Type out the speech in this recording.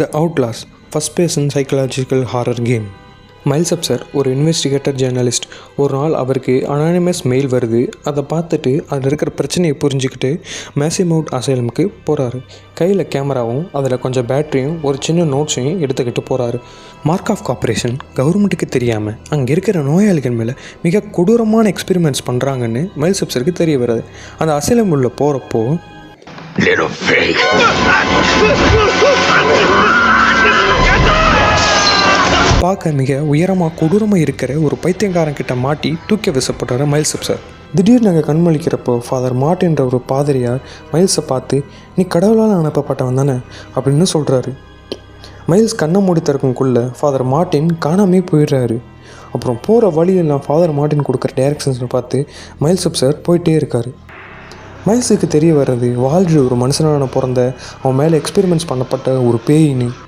The Outlaws, first-person psychological horror game. Miles Afsar ஒரு investigator journalist. ஒரு நாள் அவருக்கு அனானிமஸ் மெயில் வருது. அதை பார்த்துட்டு அதில் இருக்கிற பிரச்சனையை புரிஞ்சுக்கிட்டு மேசிமவுட் அசைலமுக்கு போகிறாரு. கையில் கேமராவும் அதில் கொஞ்சம் பேட்டரியும் ஒரு சின்ன நோட்ஸையும் எடுத்துக்கிட்டு போகிறாரு. மார்க் ஆஃப் கார்பரேஷன் கவர்மெண்ட்டுக்கு தெரியாமல் அங்கே இருக்கிற நோயாளிகள் மேலே மிக கொடூரமான எக்ஸ்பெரிமெண்ட்ஸ் பண்ணுறாங்கன்னு மைல்ஸ் அப்சருக்கு தெரிய வருது. அந்த அசைலம் உள்ள போகிறப்போ பார்க்க மிக உயரமாக கொடூரமாக இருக்கிற ஒரு பைத்தியக்காரன் கிட்ட மாட்டி தூக்கி வீசப்பட்டார் மைல்ஸ் அப்சர். திடீர்னு நாங்கள் கண்மொழிக்கிறப்போ ஃபாதர் மார்ட்டின்ற ஒரு பாதிரியார் மைல்ஸை பார்த்து, நீ கடவுளால் அனுப்பப்பட்டவன் தானே அப்படின்னு சொல்கிறாரு. மைல்ஸ் கண்ணை மூடி திறக்கும்குள்ளே ஃபாதர் மார்ட்டின் காணாமே போயிடுறாரு. அப்புறம் போகிற வழியெல்லாம் ஃபாதர் மார்ட்டின் கொடுக்குற டைரக்ஷன்ஸை பார்த்து மைல்ஸ் அப்சர் போயிட்டே இருக்கார். மைல்ஸுக்கு தெரிய வர்றது வாழ்ற ஒரு மனுஷனான பிறந்த அவன் மேலே எக்ஸ்பெரிமெண்ட்ஸ் பண்ணப்பட்ட ஒரு பேயின்னு.